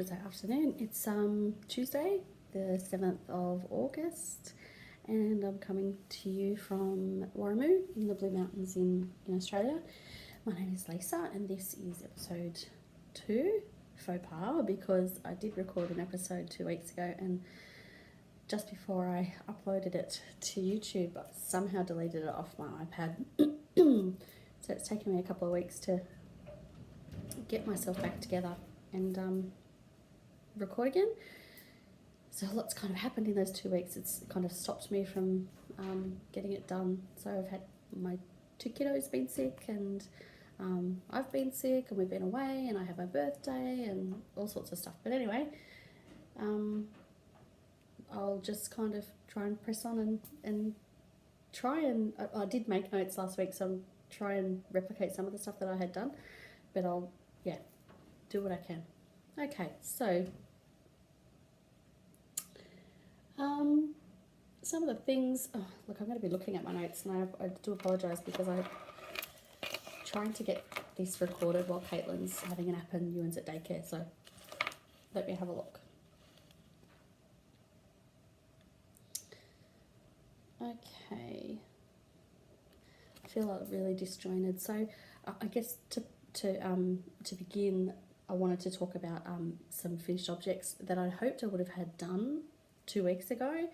should say afternoon. It's Tuesday, the 7th of August, and I'm coming to you from Warramoo in the Blue Mountains in Australia. My name is Lisa, and this is episode 2, faux pas, because I did record an episode 2 weeks ago, and just before I uploaded it to YouTube, I somehow deleted it off my iPad. So it's taken me a couple of weeks to get myself back together and record again. So a lot's kind of happened in those 2 weeks. It's kind of stopped me from getting it done. So I've had my 2 kiddos been sick, and I've been sick, and we've been away, and I have my birthday and all sorts of stuff. But anyway, I'll just kind of try and press on and try and I did make notes last week, so I'll try and replicate some of the stuff that I had done, but I'll do what I can. Okay, so some of the things, look, I'm going to be looking at my notes, and I do apologise because I'm trying to get this recorded while Caitlin's having a nap and Ewan's at daycare, so let me have a look. Okay, I feel like really disjointed, so I guess to begin, I wanted to talk about some finished objects that I hoped I would have had done 2 weeks ago,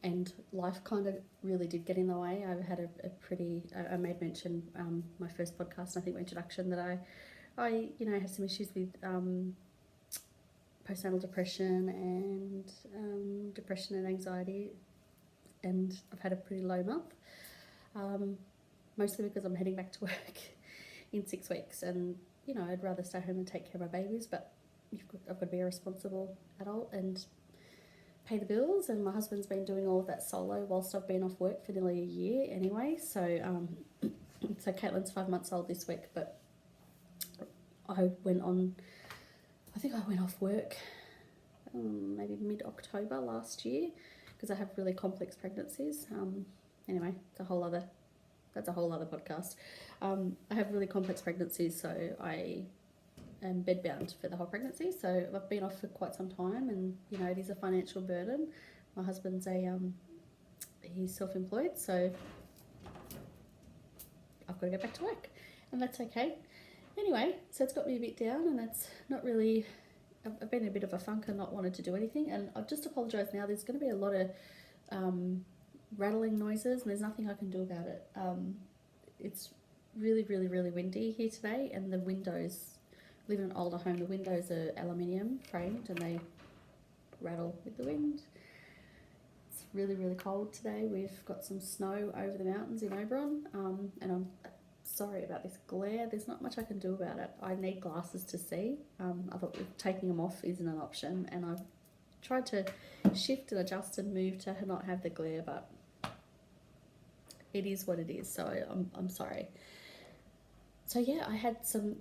and life kind of really did get in the way. I've had a pretty, I made mention my first podcast, I think my introduction, that I have some issues with postnatal depression and depression and anxiety, and I've had a pretty low month, mostly because I'm heading back to work in 6 weeks, and I'd rather stay home and take care of my babies, but I've got to be a responsible adult and pay the bills, and my husband's been doing all of that solo whilst I've been off work for nearly a year anyway, so so Caitlin's 5 months old this week, but I think I went off work maybe mid-October last year, because I have really complex pregnancies. Anyway, that's a whole other podcast. I have really complex pregnancies, so I am bedbound for the whole pregnancy. So I've been off for quite some time, and it is a financial burden. My husband's he's self-employed, so I've got to go back to work, and that's okay. Anyway, so it's got me a bit down, and it's not really. I've been in a bit of a funk and not wanted to do anything, and I've just apologised now. There's going to be a lot of rattling noises, and there's nothing I can do about it. It's really, really, really windy here today, and the windows, live in an older home, the windows are aluminium framed and they rattle with the wind. It's really, really cold today. We've got some snow over the mountains in Oberon, and I'm sorry about this glare. There's not much I can do about it. I need glasses to see. I thought taking them off isn't an option, and I've tried to shift and adjust and move to not have the glare, but it is what it is, so I'm sorry. So yeah, I had some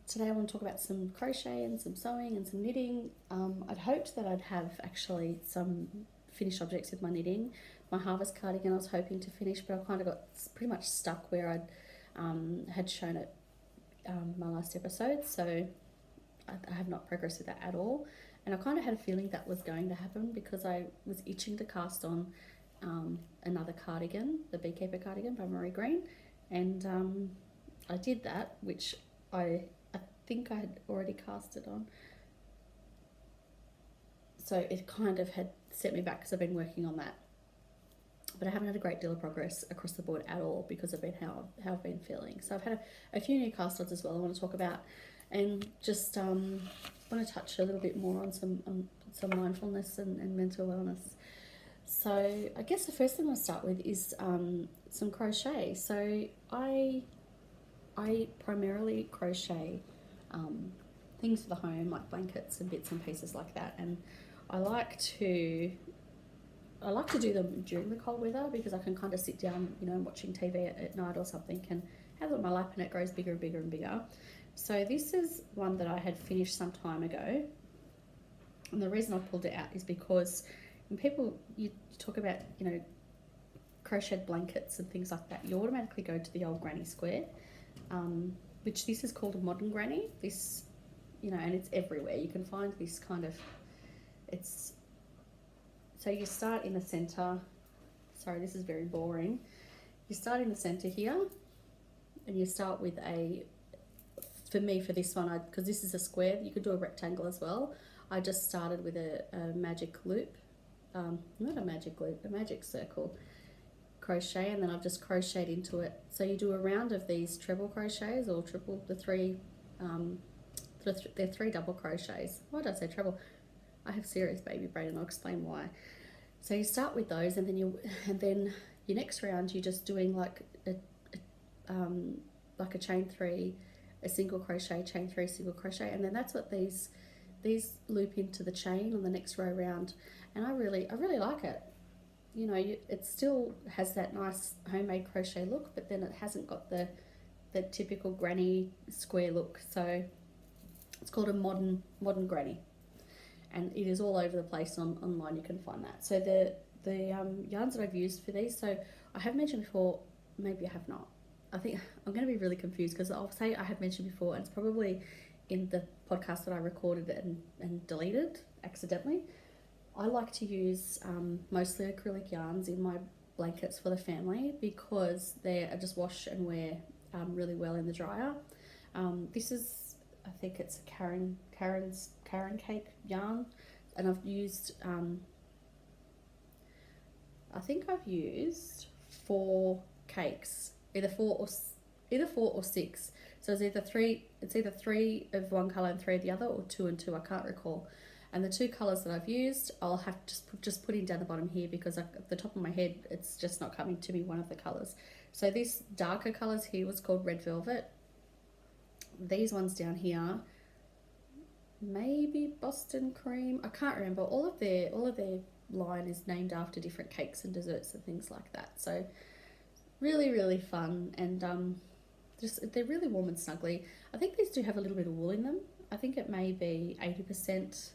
today I want to talk about some crochet and some sewing and some knitting. I'd hoped that I'd have actually some finished objects with my knitting. My harvest cardigan I was hoping to finish, but I kind of got pretty much stuck where I'd had shown it my last episode, so I have not progressed with that at all. And I kind of had a feeling that was going to happen, because I was itching to cast on another cardigan, the Beekeeper cardigan by Marie Green, and I did that, which I think I had already cast it on. So it kind of had set me back, because I've been working on that. But I haven't had a great deal of progress across the board at all, because of how I've been feeling. So I've had a few new cast ons as well I want to talk about, and just want to touch a little bit more on some mindfulness and mental wellness. So I guess the first thing I'll start with is some crochet. So I primarily crochet things for the home, like blankets and bits and pieces like that, and I like to do them during the cold weather, because I can kind of sit down, watching TV at night or something, and have it on my lap, and it grows bigger and bigger and bigger. So this is one that I had finished some time ago, and the reason I pulled it out is because when you talk about crocheted blankets and things like that, you automatically go to the old granny square, which this is called a modern granny. This you know, and it's everywhere. You can find this kind of, it's, so you start in the center. Sorry, this is very boring. You start in the center here, and you start with a, for me, for this one, because this is a square, you could do a rectangle as well. I just started with a magic loop, not a magic loop, a magic circle crochet, and then I've just crocheted into it. So you do a round of these treble crochets, or triple, they're 3 double crochets. Why did I say treble? I have serious baby brain, and I'll explain why. So you start with those, and then your next round you're just doing like a chain 3, a single crochet, chain 3, single crochet, and then that's what these loop into the chain on the next row round. And I really like it. You know, it still has that nice homemade crochet look, but then it hasn't got the typical granny square look. So it's called a modern granny, and it is all over the place online. You can find that. So the yarns that I've used for these, so I have mentioned before, maybe I have not. I think I'm going to be really confused, because I'll say I have mentioned before, and it's probably in the podcast that I recorded and deleted accidentally. I like to use mostly acrylic yarns in my blankets for the family, because they just wash and wear really well in the dryer. This is, I think it's a Karen cake yarn, and I've used I think I've used 4 cakes, either 4 or 6. So it's either 3 of one colour and 3 of the other, or 2 and 2. I can't recall. And the 2 colours that I've used, I'll have just putting down the bottom here, because at the top of my head it's just not coming to me one of the colours. So this darker colours here was called Red Velvet. These ones down here, maybe Boston Cream. I can't remember. All of their line is named after different cakes and desserts and things like that. So really fun, and just they're really warm and snuggly. I think these do have a little bit of wool in them. I think it may be 80%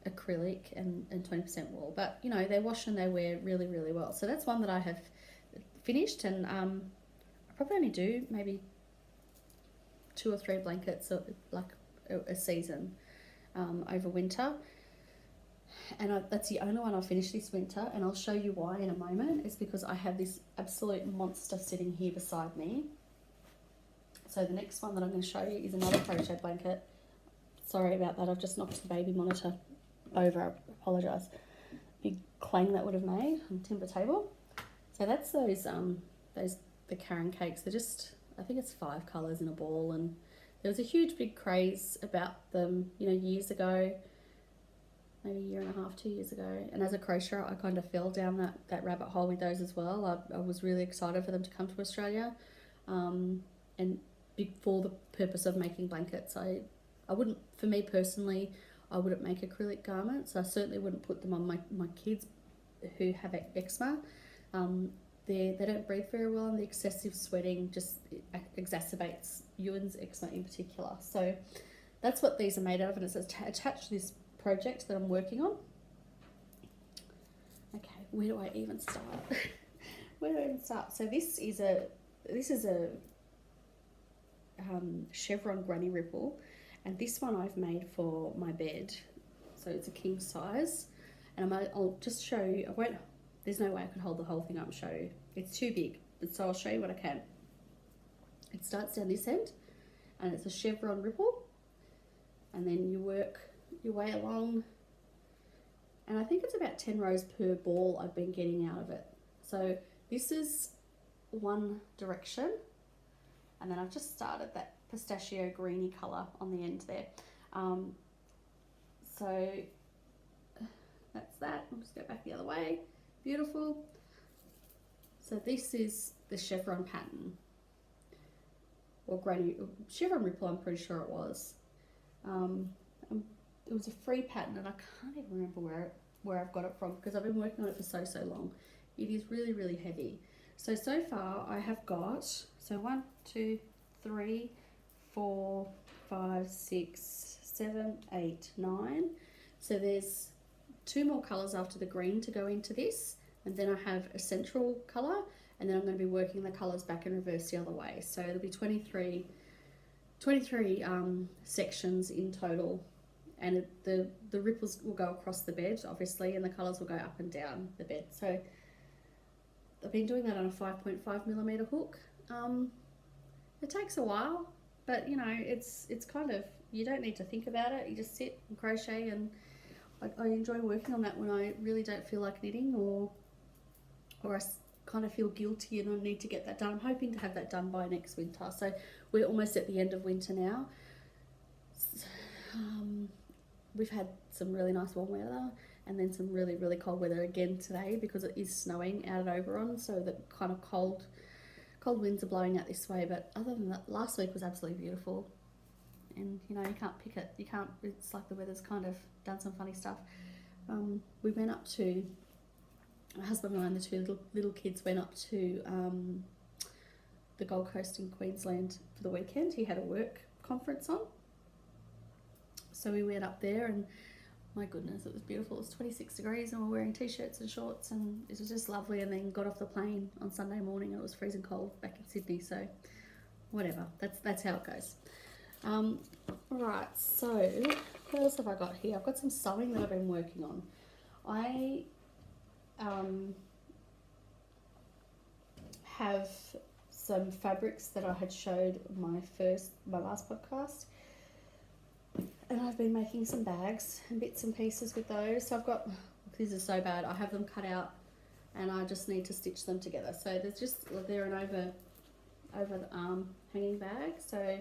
acrylic and 20% wool, but you know, they wash and they wear really well. So that's one that I have finished, and I probably only do maybe 2 or 3 blankets like a season over winter, and that's the only one I'll finish this winter, and I'll show you why in a moment. It's because I have this absolute monster sitting here beside me. So the next one that I'm going to show you is another crochet blanket. Sorry about that, I've just knocked the baby monitor over, I apologise. Big clang that would have made on the timber table. So that's the Karen cakes. They're just, I think it's 5 colours in a ball, and there was a huge big craze about them, you know, years ago, maybe a year and a half, 2 years ago. And as a crocheter, I kind of fell down that rabbit hole with those as well. I was really excited for them to come to Australia, and for the purpose of making blankets. I wouldn't, for me personally, I wouldn't make acrylic garments. I certainly wouldn't put them on my kids who have eczema. They don't breathe very well, and the excessive sweating just exacerbates Ewan's eczema in particular. So that's what these are made of, and it's attached to this project that I'm working on. Okay, where do I even start? Where do I even start? So this is a chevron granny ripple, and this one I've made for my bed. So it's a king size, and I'll just show you. There's no way I could hold the whole thing up and show you. It's too big, so I'll show you what I can. It starts down this end, and it's a chevron ripple, and then you work your way along, and I think it's about 10 rows per ball I've been getting out of it. So this is one direction, and then I've just started that pistachio greeny colour on the end there. So that's that. I'll just go back the other way. Beautiful. So this is the chevron pattern, or granny chevron ripple, I'm pretty sure it was. It was a free pattern, and I can't even remember where I've got it from, because I've been working on it for so long. It is really heavy. So far I have got, 1, 2, 3, 4, 5, 6, 7, 8, 9. So there's 2 more colours after the green to go into this, and then I have a central colour, and then I'm going to be working the colours back in reverse the other way. So it'll be 23 23 sections in total, and the ripples will go across the bed, obviously, and the colours will go up and down the bed. So I've been doing that on a 5.5mm hook. It takes a while, but you know, it's kind of, you don't need to think about it. You just sit and crochet, and I enjoy working on that when I really don't feel like knitting, or I kind of feel guilty and I need to get that done. I'm hoping to have that done by next winter. So we're almost at the end of winter now. We've had some really nice warm weather, and then some really, really cold weather again today, because it is snowing out at Oberon, so the kind of cold winds are blowing out this way. But other than that, last week was absolutely beautiful, and you know, you can't pick it, it's like the weather's kind of done some funny stuff. We went up to, my husband and I and the two little kids went up to the Gold Coast in Queensland for the weekend. He had a work conference on, so we went up there, and my goodness, it was beautiful. It was 26 degrees and we were wearing t-shirts and shorts, and it was just lovely. And then got off the plane on Sunday morning and it was freezing cold back in Sydney, so whatever, that's how it goes. Right, so what else have I got here? I've got some sewing that I've been working on. I have some fabrics that I had showed my last podcast, and I've been making some bags and bits and pieces with those. So I've got, these are so bad, I have them cut out and I just need to stitch them together. So they're an over the arm hanging bag, so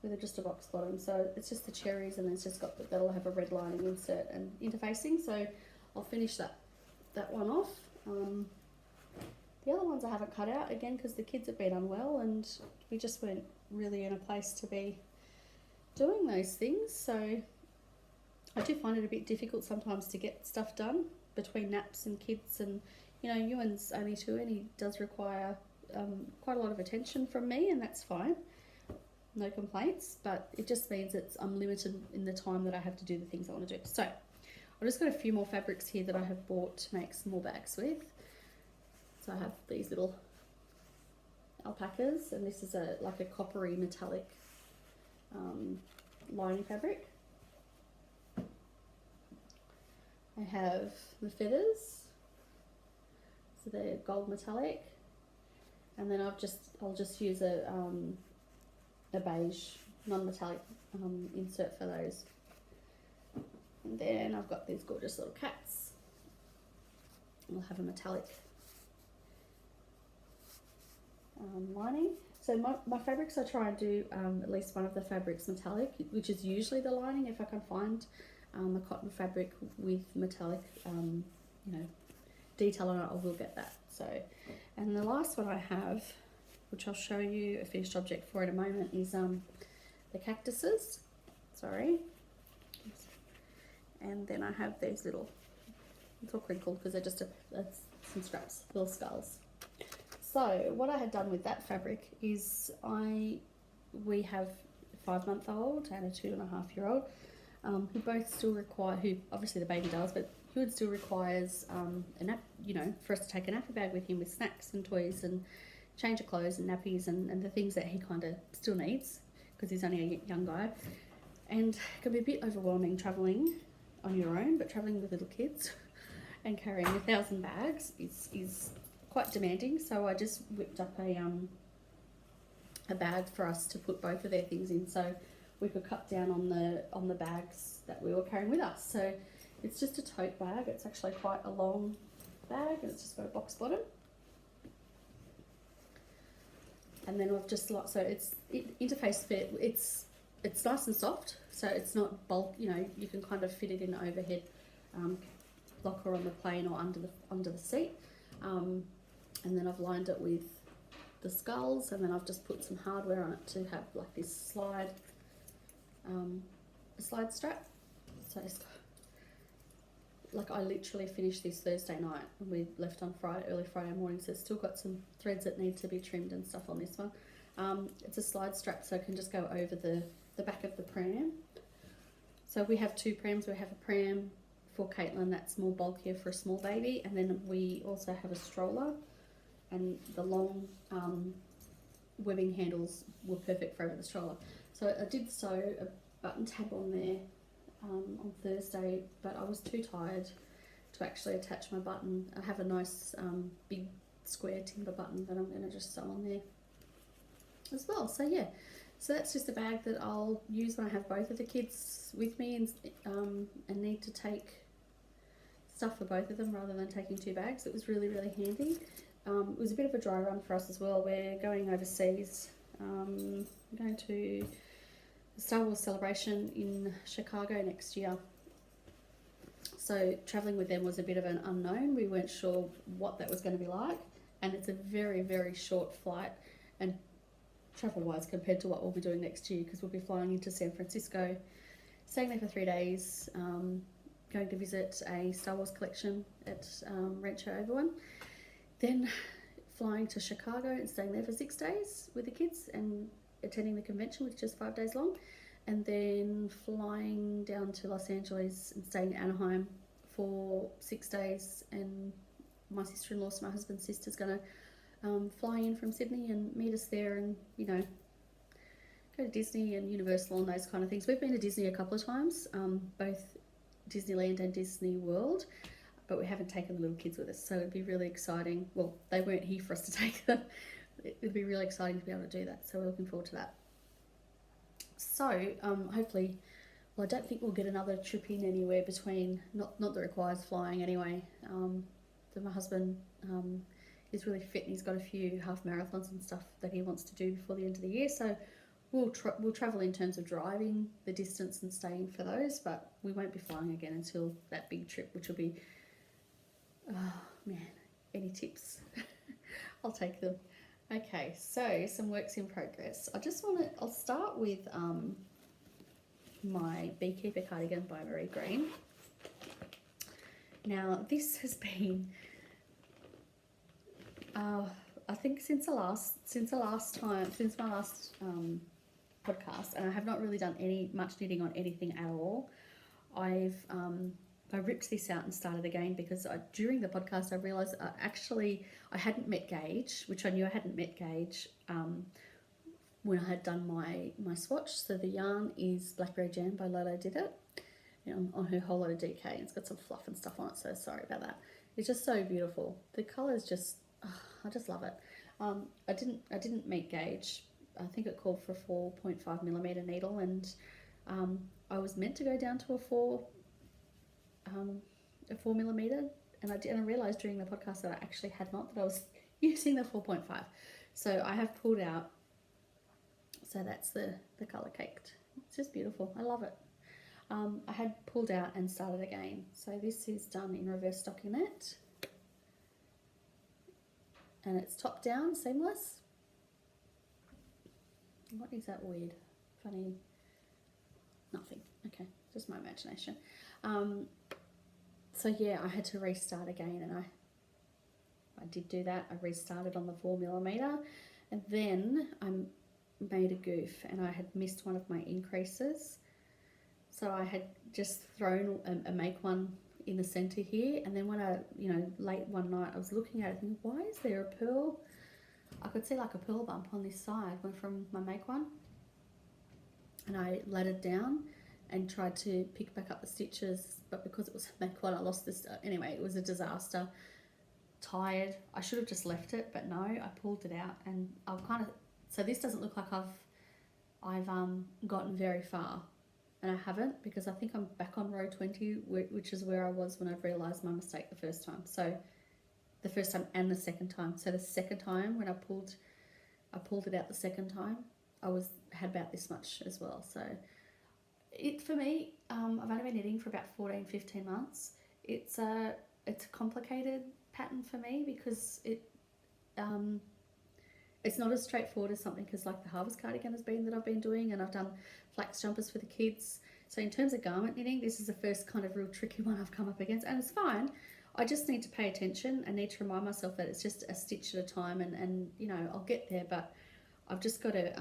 with just a box bottom. So it's just the cherries, and it's just got, that'll have a red lining insert and interfacing. So I'll finish that one off. The other ones I haven't cut out, again, because the kids have been unwell and we just weren't really in a place to be doing those things. So I do find it a bit difficult sometimes to get stuff done between naps and kids, and you know, Ewan's only 2 and he does require quite a lot of attention from me, and that's fine, no complaints, but it just means I'm limited in the time that I have to do the things I want to do. So I've just got a few more fabrics here that I have bought to make some more bags with. So I have these little alpacas, and this is like a coppery metallic lining fabric. I have the feathers, so they're gold metallic, and then I'll just use a beige non-metallic insert for those. And then I've got these gorgeous little cats. I'll have a metallic lining. So my fabrics, I try and do at least one of the fabrics metallic, which is usually the lining. If I can find a cotton fabric with metallic, you know, detail on it, I will get that. So, and the last one I have, which I'll show you a finished object for in a moment, is the cactuses. Sorry. And then I have these little, it's all crinkled because they're just some scraps, little skulls. So what I had done with that fabric is we have a 5-month-old and a 2.5-year-old who both still require, who obviously the baby does, but he would still requires a nap, you know, for us to take a nappy bag with him with snacks and toys and change of clothes and nappies and the things that he kind of still needs because he's only a young guy. And it can be a bit overwhelming travelling on your own, but travelling with little kids and carrying 1,000 bags is quite demanding. So I just whipped up a bag for us to put both of their things in, so we could cut down on the bags that we were carrying with us. So it's just a tote bag. It's actually quite a long bag, and it's just got a box bottom. And then we've just interface fit. It's nice and soft, so it's not bulk. You know, you can kind of fit it in the overhead locker on the plane or under the seat. And then I've lined it with the skulls, and then I've just put some hardware on it to have like this slide strap. So it's like, I literally finished this Thursday night and we left on early Friday morning, so it's still got some threads that need to be trimmed and stuff on this one. It's a slide strap, so it can just go over the back of the pram. So we have 2 prams. We have a pram for Caitlin that's more bulkier for a small baby, and then we also have a stroller, and the long webbing handles were perfect for over the stroller. So So I did sew a button tab on there on Thursday, but I was too tired to actually attach my button. I have a nice big square timber button that I'm going to just sew on there as well. So yeah, so that's just a bag that I'll use when I have both of the kids with me and need to take stuff for both of them rather than taking 2 bags. It was really, really handy. It was a bit of a dry run for us as well. We're going overseas. We're going to the Star Wars celebration in Chicago next year. So travelling with them was a bit of an unknown. We weren't sure what that was going to be like, and it's a very, very short flight and travel-wise compared to what we'll be doing next year, because we'll be flying into San Francisco, staying there for 3 days, going to visit a Star Wars collection at Rancho Oberlin, then flying to Chicago and staying there for 6 days with the kids and attending the convention, which is 5 days long, and then flying down to Los Angeles and staying in Anaheim for 6 days. And my sister-in-law, so my husband's sister's going to fly in from Sydney and meet us there, and you know, go to Disney and Universal and those kind of things. We've been to Disney a couple of times, both Disneyland and Disney World, but we haven't taken the little kids with us, so it'd be really exciting. Well, they weren't here for us to take them. It'd be really exciting to be able to do that, so we're looking forward to that. So hopefully, well, I don't think we'll get another trip in anywhere between, not that requires flying anyway. My husband is really fit and he's got a few half marathons and stuff that he wants to do before the end of the year, so we'll travel in terms of driving the distance and staying for those, but we won't be flying again until that big trip, which will be, oh man, any tips? I'll take them. Okay, so some works in progress. I'll start with my Beekeeper cardigan by Marie Green. Now this has been, I think since my last podcast, and I have not really done much knitting on anything at all. I ripped this out and started again because during the podcast I realised I hadn't met Gage, which I knew I hadn't met Gage when I had done my swatch. So the yarn is Blackberry Jam by Lolo Did It, on her Whole Lot of DK, and it's got some fluff and stuff on it, so sorry about that. It's just so beautiful. The colour is just, I just love it. I didn't meet Gage. I think it called for a 4.5mm needle, and I was meant to go down to a 4mm, and I realised during the podcast that I actually had not, that I was using the 4.5. So I have pulled out, so that's the colour caked. It's just beautiful. I love it. I had pulled out and started again. So this is done in reverse stockinette, and it's top down seamless. What is that weird, funny, nothing, okay, just my imagination. So yeah, I had to restart again, and I did do that. I restarted on the 4mm, and then I made a goof, and I had missed one of my increases. So I had just thrown a make one in the center here, and then when late one night I was looking at it thinking, why is there a pearl? I could see like a pearl bump on this side, went from my make one, and I laddered down and tried to pick back up the stitches, but because it was a make one, I lost this. Anyway, it was a disaster. Tired. I should have just left it, but no, I pulled it out, and I've so this doesn't look like I've gotten very far, and I haven't, because I think I'm back on row 20, which is where I was when I realised my mistake the first time. So the first time and the second time. So the second time when I pulled it out the second time, I had about this much as well. So for me, I've only been knitting for about 14-15 months. It's a complicated pattern for me, because it's not as straightforward as something as like the Harvest cardigan has been that I've been doing, and I've done flax jumpers for the kids. So in terms of garment knitting, this is the first kind of real tricky one I've come up against, and it's fine. I just need to pay attention. I need to remind myself that it's just a stitch at a time, and I'll get there, but I've just got to,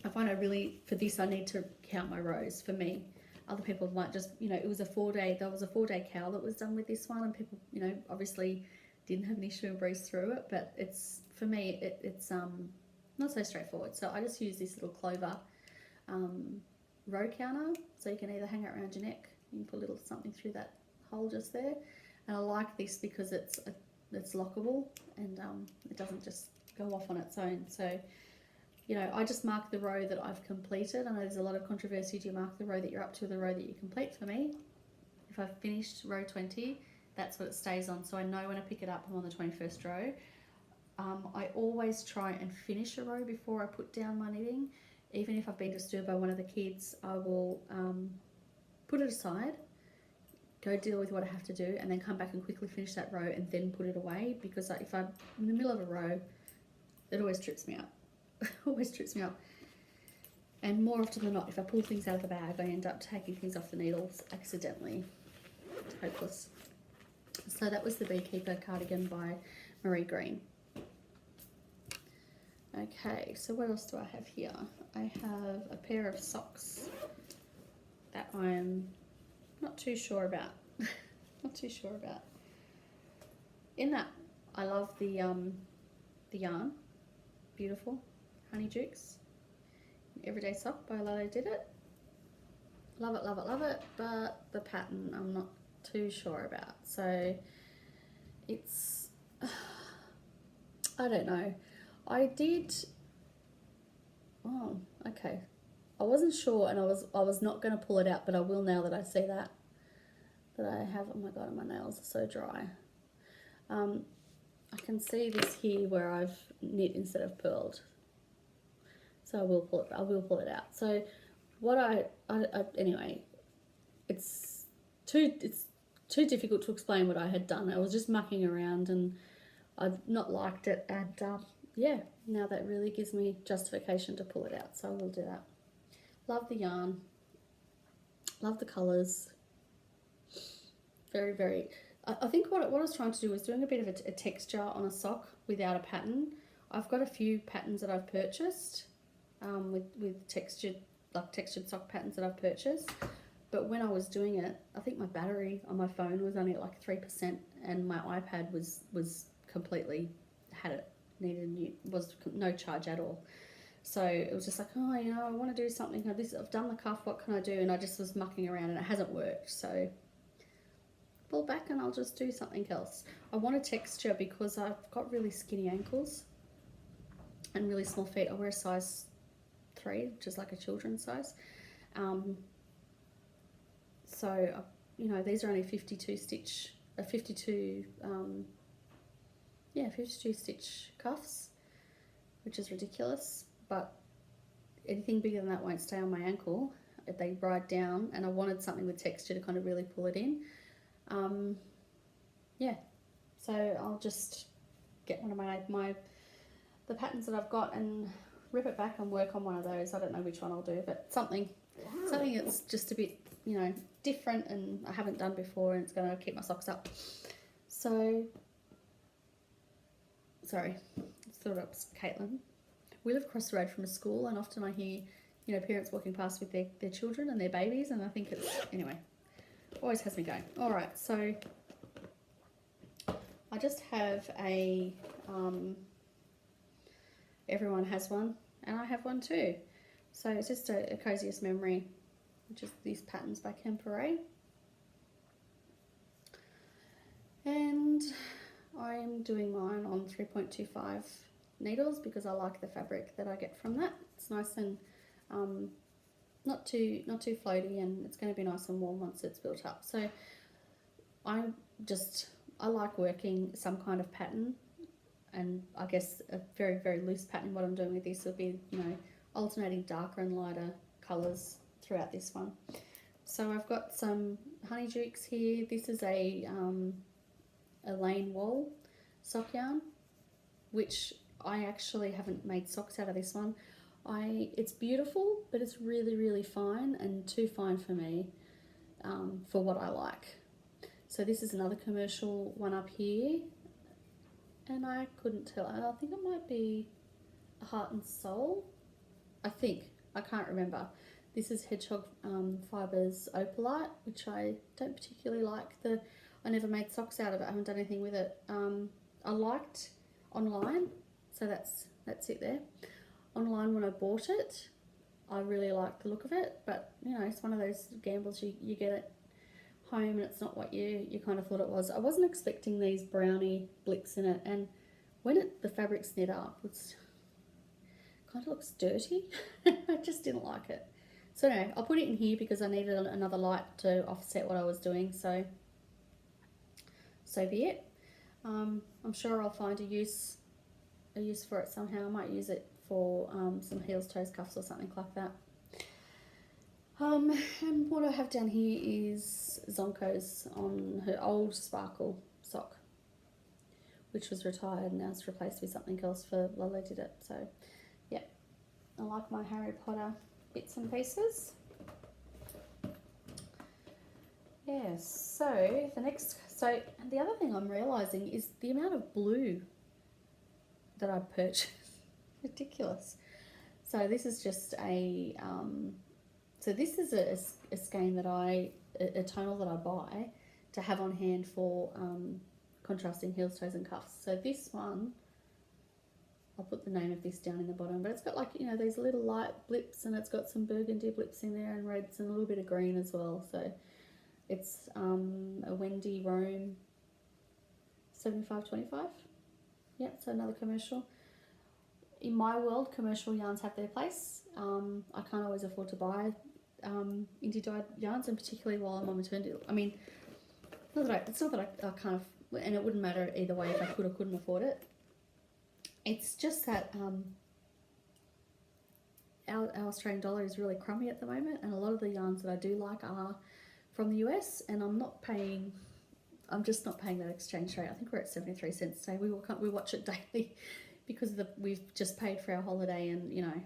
I find for this I need to count my rows for me. Other people might just, it was there was a 4-day cowl that was done with this one, and people, obviously didn't have an issue and breezed through it, but for me, it's not so straightforward. So I just use this little clover row counter, so you can either hang it around your neck, you can put a little something through that hole just there, and I like this because it's lockable and it doesn't just go off on its own. So you know, I just mark the row that I've completed. I know there's a lot of controversy, do you mark the row that you're up to or the row that you complete? For me, if I've finished row 20, that's what it stays on, so I know when I pick it up I'm on the 21st row. I always try and finish a row before I put down my knitting. Even if I've been disturbed by one of the kids, I will put it aside, go deal with what I have to do, and then come back and quickly finish that row and then put it away, because if I'm in the middle of a row, it always trips me up. Always trips me up. And more often than not, if I pull things out of the bag, I end up taking things off the needles accidentally. It's hopeless. So that was the Beekeeper cardigan by Marie Green. Okay, so what else do I have here? I have a pair of socks that I'm not too sure about. Not too sure about. In that, I love the yarn. Beautiful. Honey Jukes. Everyday Sock by Lalo Did It. Love it, love it, love it, but the pattern I'm not too sure about. So it's, I don't know. I did, oh, okay. I wasn't sure, and I was not going to pull it out, but I will now that I see that I have. Oh my God, my nails are so dry. I can see this here where I've knit instead of purled. So I will pull it out. So what I anyway, it's too difficult to explain what I had done. I was just mucking around and I've not liked it, and yeah, now that really gives me justification to pull it out, so I will do that. Love the yarn, love the colours. Very, very, I think what I was trying to do was doing a bit of a texture on a sock without a pattern. I've got a few patterns that I've purchased with textured sock patterns that I've purchased, but when I was doing it, I think my battery on my phone was only at like 3%, and my iPad was completely was no charge at all. So it was just like, oh, you know, I want to do something. I've done the cuff, what can I do? And I just was mucking around and it hasn't worked. So pull back and I'll just do something else. I want a texture because I've got really skinny ankles and really small feet. I wear a size 3, which is like a children's size. So, you know, these are only 52 stitch cuffs, which is ridiculous, but anything bigger than that won't stay on my ankle. They ride down, and I wanted something with texture to kind of really pull it in. Yeah, so I'll just get one of the patterns that I've got and rip it back and work on one of those. I don't know which one I'll do, but something that's just a bit, you know, different and I haven't done before, and it's going to keep my socks up. So, sorry, I thought it was Caitlin. We live across the road from a school, and often I hear, you know, parents walking past with their children and their babies, and I think it's, anyway, always has me going. All right, so I just have a, everyone has one, and I have one too. So it's just a Coziest Memory, which is these patterns by Kemperay. And I'm doing mine on 3.25 needles because I like the fabric that I get from that. It's nice and not too floaty, and it's going to be nice and warm once it's built up. So I like working some kind of pattern, and I guess a very, very loose pattern. What I'm doing with this will be, you know, alternating darker and lighter colours throughout this one. So I've got some Honey Jukes here. This is a Lane Wall sock yarn, which I actually haven't made socks out of this one. It's beautiful, but it's really, really fine, and too fine for me, for what I like. So this is another commercial one up here, and I couldn't tell. I think it might be a Heart and Soul. I can't remember. This is Hedgehog Fibres Opalite, which I don't particularly like. I never made socks out of it. I haven't done anything with it. I liked online, so that's it there. online when I bought it. I really like the look of it, but you know, it's one of those gambles. You get it home and it's not what you kind of thought it was. I wasn't expecting these brownie blips in it, and when the fabric's knit up, it's kind of looks dirty. I just didn't like it. So anyway, I'll put it in here because I needed another light to offset what I was doing. So be it. I'm sure I'll find a use for it somehow. I might use it for some heels, toes, cuffs or something like that. And what I have down here is Zonko's on her old sparkle sock, which was retired and now it's replaced with something else for Lola did it. So yeah, I like my Harry Potter bits and pieces. Yes, so the other thing I'm realising is the amount of blue that I purchased. Ridiculous. So this is just a skein that a tonal that I buy to have on hand for contrasting heels, toes and cuffs. So this one, I'll put the name of this down in the bottom, but it's got like, you know, these little light blips and it's got some burgundy blips in there and reds and a little bit of green as well. So it's a Wendy Rome 7525. Yep, so another commercial. In my world, commercial yarns have their place. I can't always afford to buy indie dyed yarns, and particularly while I'm on maternity. I mean, it's not that I kind of, and it wouldn't matter either way if I could or couldn't afford it. It's just that our Australian dollar is really crummy at the moment, and a lot of the yarns that I do like are from the US, and I'm just not paying that exchange rate. I think we're at 73 cents today. We watch it daily because we've just paid for our holiday, and you know,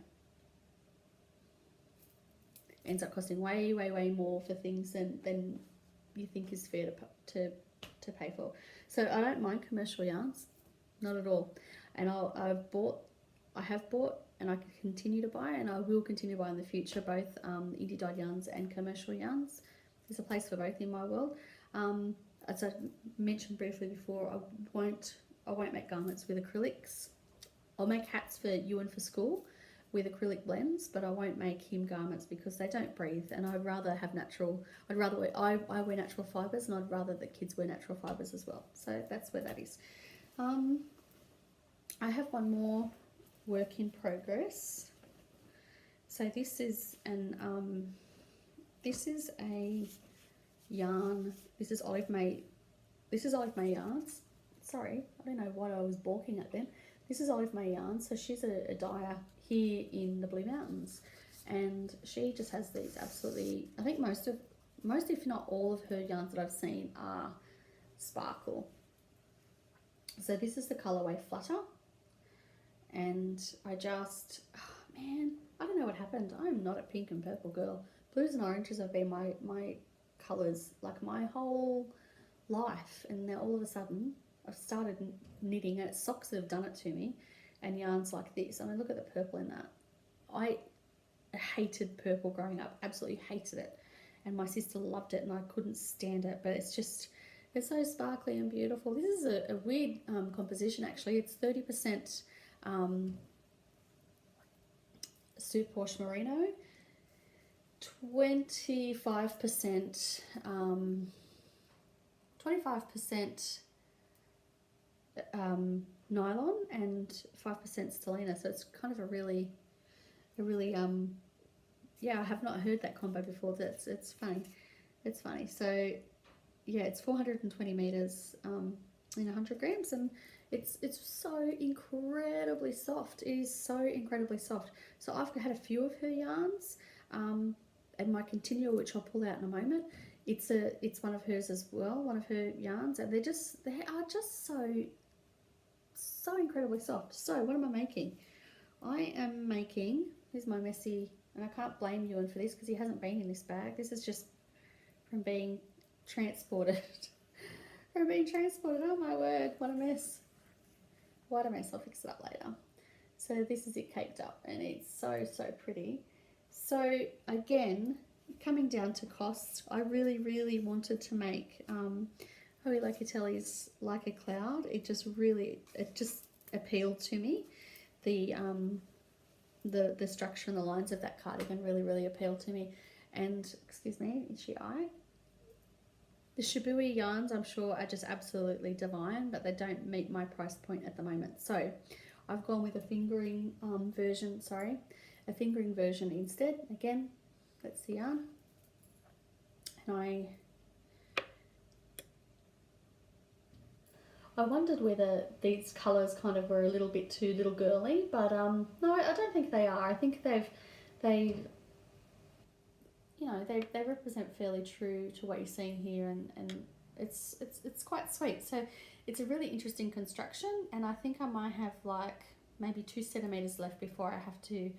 ends up costing way more for things than you think is fair to pay for. So I don't mind commercial yarns, not at all. And I have bought, and I can continue to buy, and I will continue to buy in the future, both indie dyed yarns and commercial yarns. There's a place for both in my world. As I mentioned briefly before, I won't make garments with acrylics. I'll make hats for Ewan for school with acrylic blends, but I won't make him garments because they don't breathe, and I'd rather have natural. I wear natural fibres, and I'd rather the kids wear natural fibres as well. So that's where that is. I have one more work in progress. So this is a yarn. This is Olive May yarns. Sorry, I don't know what I was balking at then. This is Olive May yarn. So she's a dyer here in the Blue Mountains, and she just has these absolutely, I think most if not all of her yarns that I've seen are sparkle. So this is the colorway Flutter, and I just, oh man, I don't know what happened. I'm not a pink and purple girl. Blues and oranges have been my colors like my whole life, and now all of a sudden I've started knitting, and it's socks that have done it to me, and yarns like this. I mean, look at the purple in that. I hated purple growing up, absolutely hated it, and my sister loved it and I couldn't stand it, but it's so sparkly and beautiful. This is a weird composition actually. It's 30% Superwash Merino, 25% 25% nylon and 5% stellina. So it's kind of a really yeah, I have not heard that combo before. It's funny. So yeah, it's 420 meters in 100 grams, and it's so incredibly soft. It is so incredibly soft. So I've had a few of her yarns, and my continual, which I'll pull out in a moment. It's one of hers as well, one of her yarns, and they are just so incredibly soft. So what am I making? I am making, here's my messy, and I can't blame Ewan for this because he hasn't been in this bag. This is just from being transported. Oh my word, what a mess. What a mess. I'll fix it up later. So this is it caked up, and it's so pretty. So again, coming down to cost, I really wanted to make Howie Locatelli's Like a Cloud. It just appealed to me. The the structure and the lines of that cardigan really appeal to me. And excuse me, itchy eye. The Shibui yarns, I'm sure, are just absolutely divine, but they don't meet my price point at the moment. So I've gone with a fingering version, a fingering version instead. Again, that's the yarn. And I wondered whether these colours kind of were a little bit too little girly, but no, I don't think they are. I think they represent fairly true to what you're seeing here, and it's quite sweet. So it's a really interesting construction, and I think I might have like maybe 2 centimeters left before I have to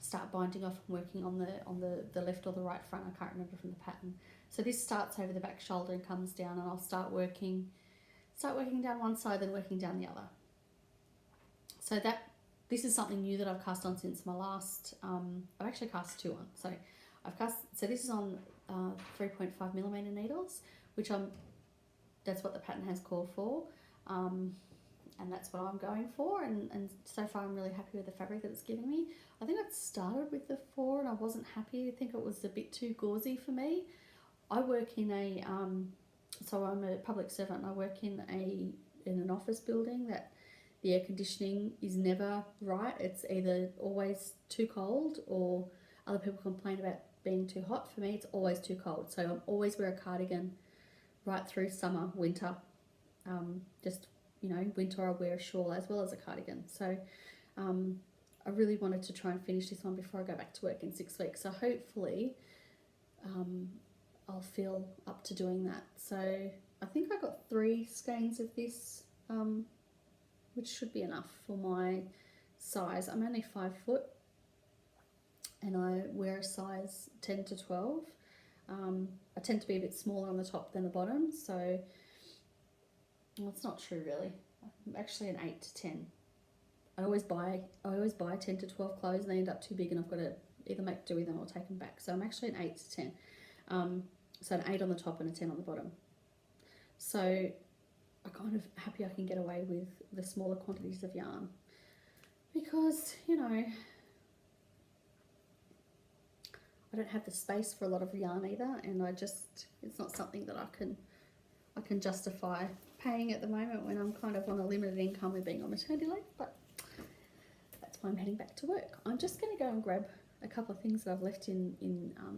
start binding off and working on the left or the right front. I can't remember from the pattern. So this starts over the back shoulder and comes down, and I'll start working down one side, then working down the other. So this is something new that I've cast on since my last, I've actually cast 2 on. So this is on 3.5 millimeter needles, which that's what the pattern has called for. And that's what I'm going for, and so far I'm really happy with the fabric that it's giving me. I think I started with the 4 and I wasn't happy. I think it was a bit too gauzy for me. I work in a, so I'm a public servant, and I work in an office building that the air conditioning is never right. It's either always too cold, or other people complain about being too hot. For me, it's always too cold. So I always wear a cardigan right through summer, winter. Just, winter I wear a shawl as well as a cardigan. So I really wanted to try and finish this one before I go back to work in 6 weeks. So hopefully I'll feel up to doing that. So I think I got 3 skeins of this, which should be enough for my size. I'm only 5 foot and I wear a size 10 to 12. I tend to be a bit smaller on the top than the bottom, so well, it's not true really. I'm actually an 8 to 10. I always buy 10 to 12 clothes and they end up too big, and I've got to either make do with them or take them back. So I'm actually an 8 to 10. So an 8 on the top and a 10 on the bottom. So I'm kind of happy I can get away with the smaller quantities of yarn, because I don't have the space for a lot of yarn either, and it's not something that I can justify paying at the moment when I'm kind of on a limited income with being on maternity leave. But that's why I'm heading back to work. I'm just going to go and grab a couple of things that I've left in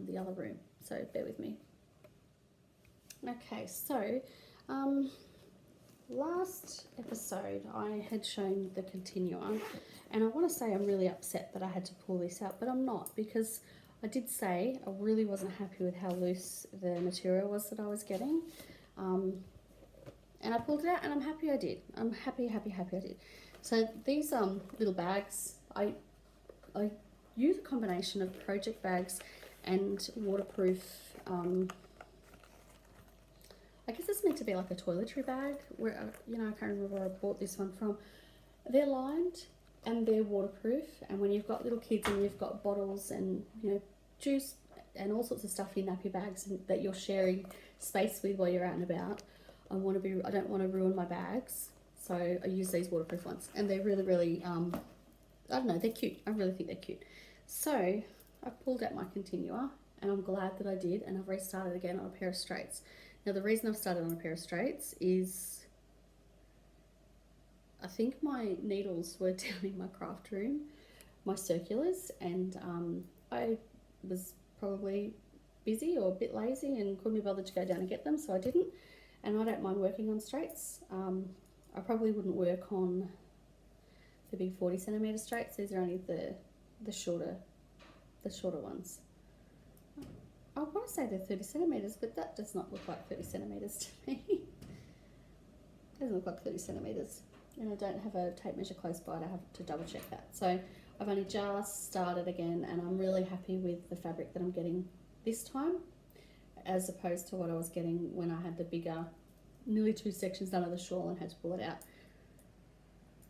the other room, so bear with me. Okay, so last episode I had shown the continuum, and I want to say I'm really upset that I had to pull this out, but I'm not, because I did say I really wasn't happy with how loose the material was that I was getting, and I pulled it out, and I'm happy I did. I'm happy I did. So these little bags, I use a combination of project bags and waterproof. I guess it's meant to be like a toiletry bag. Where I can't remember where I bought this one from. They're lined and they're waterproof. And when you've got little kids and you've got bottles and juice and all sorts of stuff in nappy bags that you're sharing space with while you're out and about, I don't want to ruin my bags, so I use these waterproof ones, and they're really I don't know, they're cute. I really think they're cute. So I pulled out my continua, and I'm glad that I did, and I've restarted again on a pair of straights. Now the reason I've started on a pair of straights is I think my needles were down in my craft room, my circulars, and I was probably busy or a bit lazy and couldn't be bothered to go down and get them, so I didn't. And I don't mind working on straights. I probably wouldn't work on the big 40 centimeter straights. These are only the shorter ones. I want to say they're 30 centimeters, but that does not look like 30 centimeters to me. It doesn't look like 30 centimeters. And I don't have a tape measure close by to have to double check that. So I've only just started again, and I'm really happy with the fabric that I'm getting this time, as opposed to what I was getting when I had the bigger, nearly 2 sections done of the shawl and had to pull it out.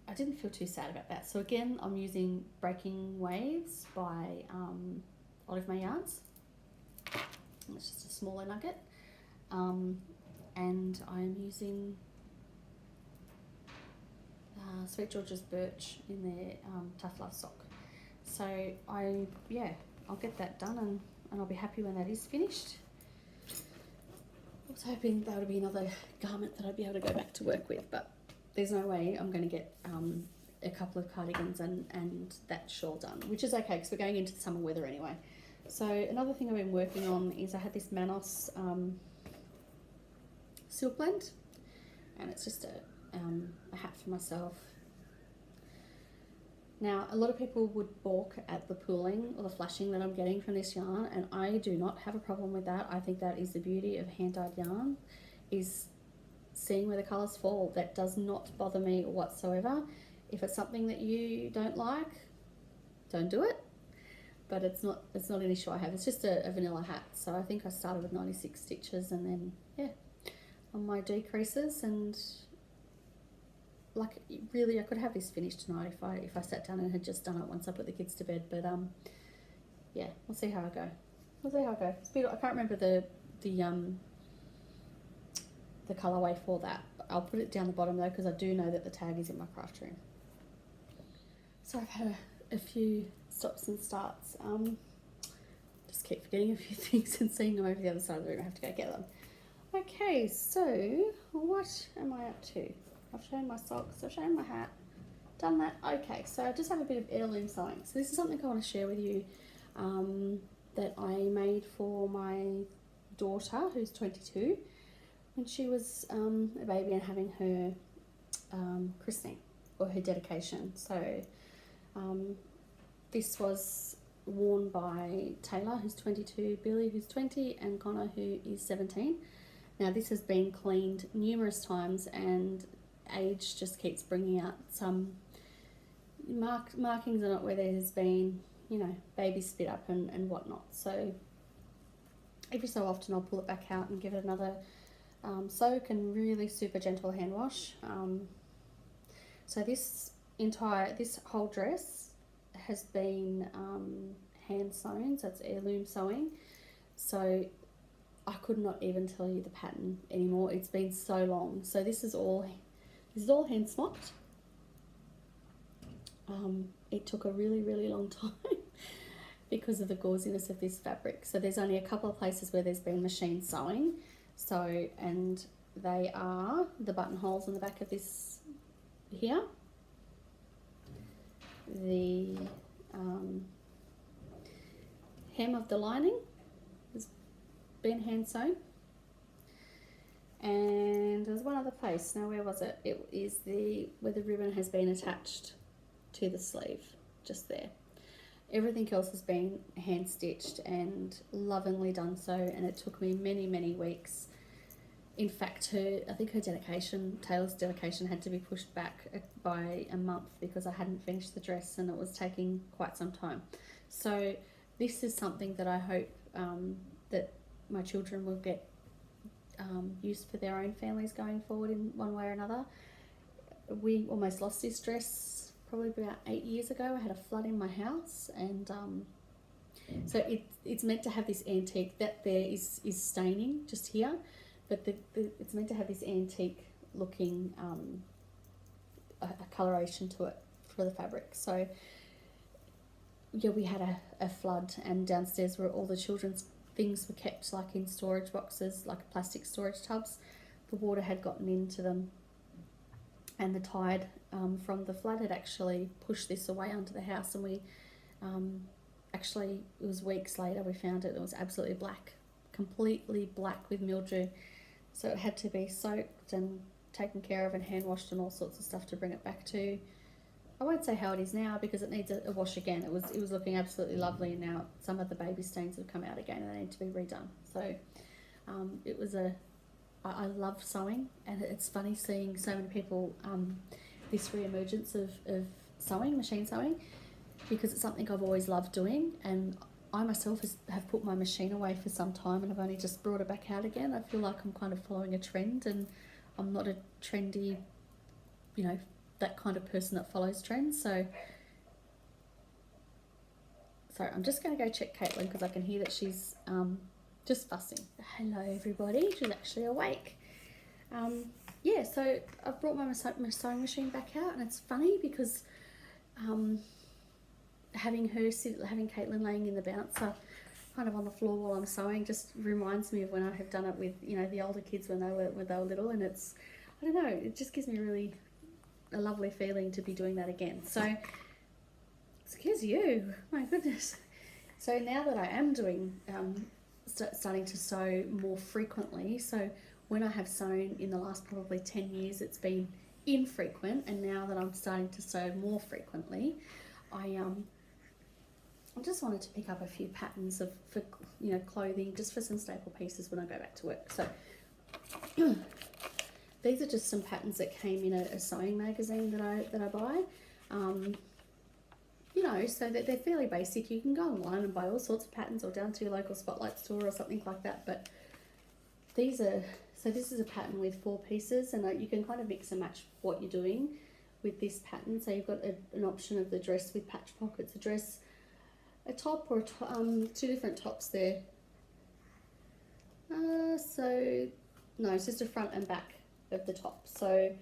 I didn't feel too sad about that. So again, I'm using Breaking Waves by Olive May Yarns. It's just a smaller nugget. And I'm using Sweet George's Birch in their Tough Love sock. So I'll get that done and I'll be happy when that is finished. I was hoping that would be another garment that I'd be able to go back to work with, but there's no way I'm going to get a couple of cardigans and that shawl done, which is okay because we're going into the summer weather anyway. So another thing I've been working on is I had this Manos silk blend, and it's just a hat for myself. Now, a lot of people would balk at the pooling or the flashing that I'm getting from this yarn, and I do not have a problem with that. I think that is the beauty of hand-dyed yarn, is seeing where the colours fall. That does not bother me whatsoever. If it's something that you don't like, don't do it. But it's not an issue I have. It's just a vanilla hat. So I think I started with 96 stitches, and then, yeah, on my decreases, and like really I could have this finished tonight if I sat down and had just done it once I put the kids to bed. But yeah, we'll see how I go. It's beautiful. I can't remember the colorway for that. I'll put it down the bottom though, because I do know that the tag is in my craft room. So I've had a few stops and starts. Just keep forgetting a few things and seeing them over the other side of the room. I have to go get them. Okay, so what am I up to? I've shown my socks, I've shown my hat, done that. Okay, so I just have a bit of heirloom sewing. So this is something I want to share with you that I made for my daughter, who's 22, when she was a baby and having her christening or her dedication. So this was worn by Taylor, who's 22, Billy, who's 20, and Connor, who is 17. Now this has been cleaned numerous times, and age just keeps bringing out some markings on it where there has been, you know, baby spit up and whatnot. So every so often I'll pull it back out and give it another soak and really super gentle hand wash. So this whole dress has been hand sewn, so it's heirloom sewing. So I could not even tell you the pattern anymore. It's been so long. So this is all hand smocked. It took a really, really long time because of the gauziness of this fabric. So there's only a couple of places where there's been machine sewing. So, and they are the buttonholes in the back of this here, the hem of the lining has been hand sewn, and there's one other place. Now where was it? It is where the ribbon has been attached to the sleeve, just there. Everything else has been hand stitched and lovingly done so, and it took me many, many weeks. In fact, I think Taylor's dedication had to be pushed back by a month because I hadn't finished the dress and it was taking quite some time. So this is something that I hope that my children will get used for their own families going forward in one way or another. We almost lost this dress probably about 8 years ago. I had a flood in my house, and so it's meant to have this antique, that there is staining just here, but it's meant to have this antique looking a coloration to it for the fabric. So yeah, we had a flood, and downstairs where all the children's things were kept, like in storage boxes, like plastic storage tubs. The water had gotten into them, and the tide from the flood had actually pushed this away onto the house, and we actually, it was weeks later we found it. It was absolutely black, completely black with mildew. So it had to be soaked and taken care of and hand washed and all sorts of stuff to bring it back to, I won't say how it is now because it needs a wash again. It was looking absolutely lovely, and now some of the baby stains have come out again and they need to be redone. So it was I love sewing, and it's funny seeing so many people this re-emergence of sewing, machine sewing, because it's something I've always loved doing, and I myself have put my machine away for some time, and I've only just brought it back out again. I feel like I'm kind of following a trend, and I'm not a trendy, you know, that kind of person that follows trends. So sorry, I'm just going to go check Caitlin because I can hear that she's just fussing. Hello everybody, she's actually awake. yeah, so I've brought my sewing machine back out, and it's funny because having Caitlin laying in the bouncer kind of on the floor while I'm sewing just reminds me of when I have done it with, you know, the older kids when they were little, and it's, I don't know, it just gives me really a lovely feeling to be doing that again. So, excuse you, my goodness. So now that I am doing, starting to sew more frequently, so when I have sewn in the last probably 10 years, it's been infrequent, and now that I'm starting to sew more frequently, I just wanted to pick up a few patterns for you know, clothing, just for some staple pieces when I go back to work. So these are just some patterns that came in a sewing magazine that I buy. You know, so that they're fairly basic. You can go online and buy all sorts of patterns, or down to your local Spotlight store or something like that. But these are, so this is a pattern with 4 pieces, and you can kind of mix and match what you're doing with this pattern. So you've got an option of the dress with patch pockets, a dress, a top, or 2 different tops there. So no, it's just a front and back of the top. So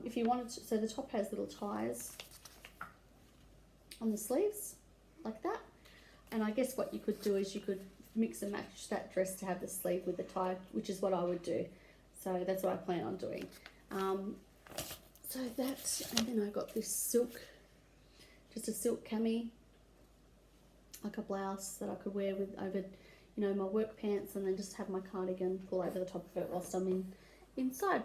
if you wanted to, so the top has little ties on the sleeves like that, and I guess what you could do is you could mix and match that dress to have the sleeve with the tie, which is what I would do. So that's what I plan on doing. So that, and then I got this silk, just a silk cami, like a blouse that I could wear with over, you know, my work pants, and then just have my cardigan pull over the top of it whilst I'm inside.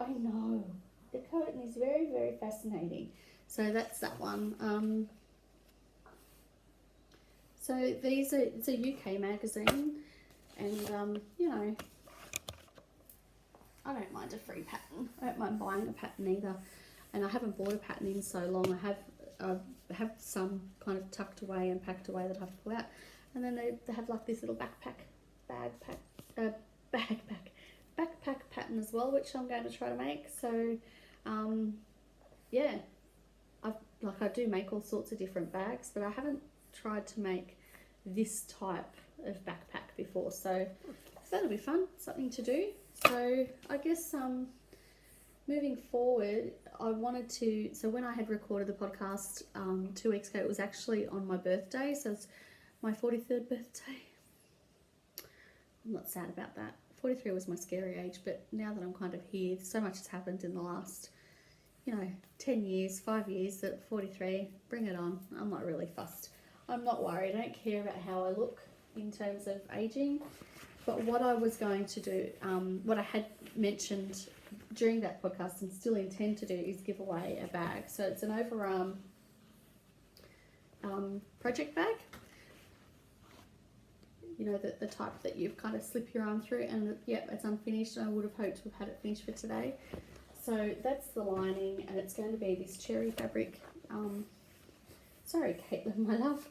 I know, the curtain is very, very fascinating. So that's that one. So these are, it's a UK magazine, and you know, I don't mind a free pattern. I don't mind buying a pattern either, and I haven't bought a pattern in so long. I have some kind of tucked away and packed away that I have to pull out, and then they have like this little backpack pattern as well, which I'm going to try to make. So yeah, I do make all sorts of different bags, but I haven't tried to make this type of backpack before, so that'll be fun, something to do. So I guess moving forward, I wanted to, so when I had recorded the podcast 2 weeks ago, it was actually on my birthday, so it's my 43rd birthday. I'm not sad about that. 43 was my scary age, but now that I'm kind of here, so much has happened in the last, you know, 10 years, 5 years, at 43, bring it on. I'm not really fussed. I'm not worried. I don't care about how I look in terms of aging. But what I was going to do, what I had mentioned during that podcast and still intend to do, is give away a bag. So it's an overarm project bag. You know, the type that you've kind of slip your arm through, and yep, it's unfinished. I would have hoped to have had it finished for today. So that's the lining, and it's going to be this cherry fabric. Sorry, Caitlin, my love,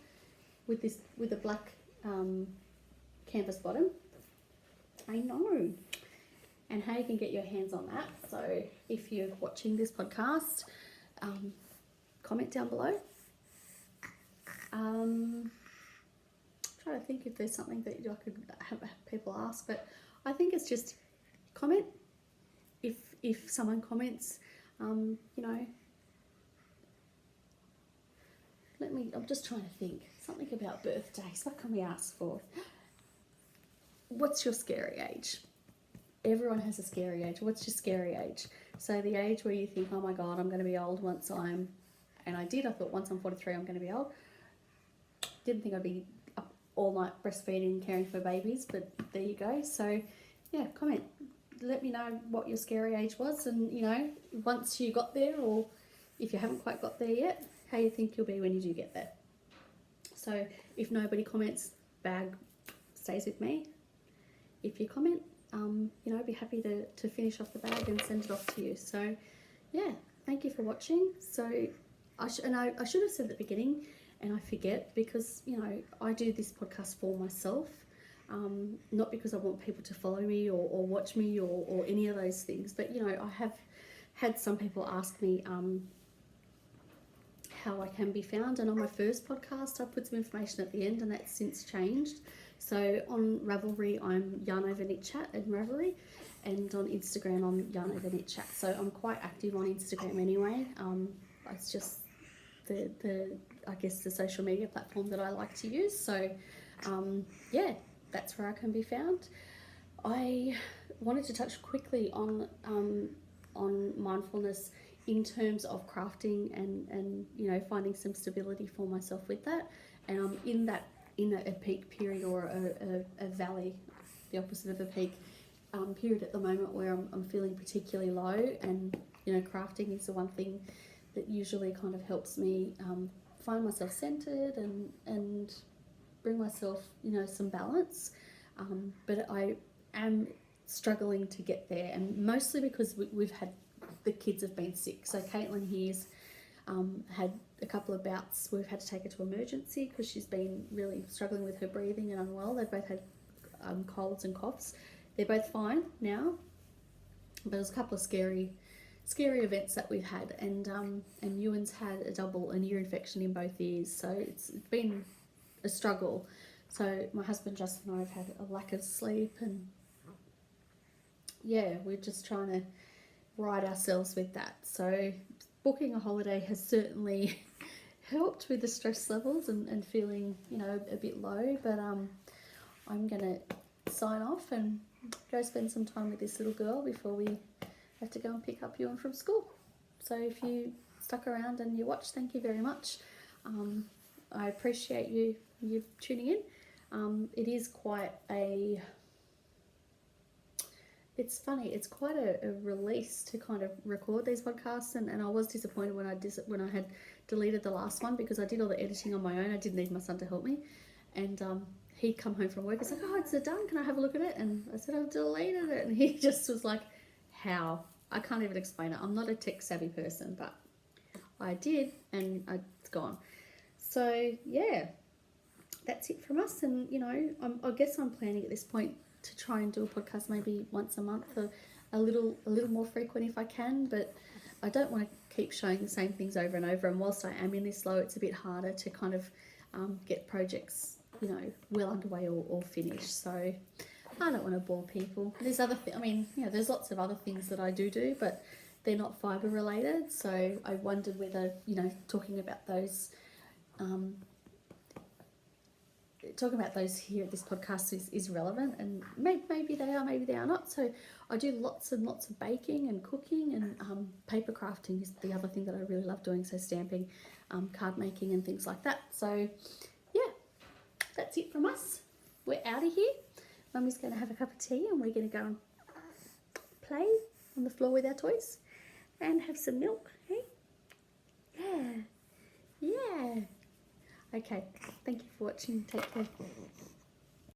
with a black canvas bottom. I know. And how you can get your hands on that. So if you're watching this podcast, comment down below. Try to think if there's something that I could have people ask, but I think it's just comment. If someone comments, you know, I'm just trying to think. Something about birthdays. What can we ask for? What's your scary age? Everyone has a scary age. What's your scary age? So the age where you think, oh my God, I'm going to be old once I'm, and I thought once I'm 43, I'm going to be old. Didn't think I'd be up all night breastfeeding, caring for babies, but there you go. So yeah, comment. Let me know what your scary age was, and you know, once you got there, or if you haven't quite got there yet, how you think you'll be when you do get there. So if nobody comments, bag stays with me. If you comment, you know, I'd be happy to finish off the bag and send it off to you. So yeah, thank you for watching. So I should have said at the beginning, and I forget, because you know, I do this podcast for myself, not because I want people to follow me or watch me or any of those things, but you know, I have had some people ask me how I can be found. And on my first podcast, I put some information at the end, and that's since changed. So on Ravelry, I'm Yarn Over Knit Chat and Ravelry, and on Instagram, I'm Yarn Over Knit Chat. So I'm quite active on Instagram anyway. It's just the I guess the social media platform that I like to use. So yeah, that's where I can be found. I wanted to touch quickly on mindfulness in terms of crafting and you know, finding some stability for myself with that. And I'm in a peak period, or a valley, the opposite of a peak period at the moment, where I'm feeling particularly low, and you know, crafting is the one thing that usually kind of helps me find myself centered and bring myself, you know, some balance. But I am struggling to get there, and mostly because the kids have been sick. So Caitlin here's had a couple of bouts. We've had to take her to emergency because she's been really struggling with her breathing and unwell. They've both had colds and coughs. They're both fine now, but there's a couple of scary events that we've had, and Ewan's had an ear infection in both ears, so it's been a struggle. So my husband Justin and I have had a lack of sleep, and yeah, we're just trying to right ourselves with that. So booking a holiday has certainly helped with the stress levels and feeling, you know, a bit low. But I'm gonna sign off and go spend some time with this little girl before we have to go and pick up Ewan from school. So if you stuck around and you watched, thank you very much. I appreciate you tuning in. It is quite a it's funny, it's quite a release to kind of record these podcasts, and I was disappointed when I had deleted the last one, because I did all the editing on my own. I didn't need my son to help me, and he'd come home from work. He's like, "Oh, it's done, can I have a look at it?" And I said, "I've deleted it," and he just was like, "How?" I can't even explain it. I'm not a tech savvy person, but I did, and it's gone. So yeah, that's it from us. And you know, I guess I'm planning at this point to try and do a podcast maybe once a month, or a little more frequent if I can, but I don't want to keep showing the same things over and over. And whilst I am in this low, it's a bit harder to kind of get projects, you know, well underway or finished. So I don't want to bore people. There's I mean, you know, there's lots of other things that I do, but they're not fibre related. So I wondered whether, you know, talking about those here at this podcast is relevant, and maybe they are, maybe they are not. So I do lots and lots of baking and cooking, and paper crafting is the other thing that I really love doing, so stamping, card making and things like that. So yeah, that's it from us. We're out of here. Mummy's going to have a cup of tea, and we're going to go and play on the floor with our toys and have some milk. Hey? Yeah. Okay, thank you for watching. Take care.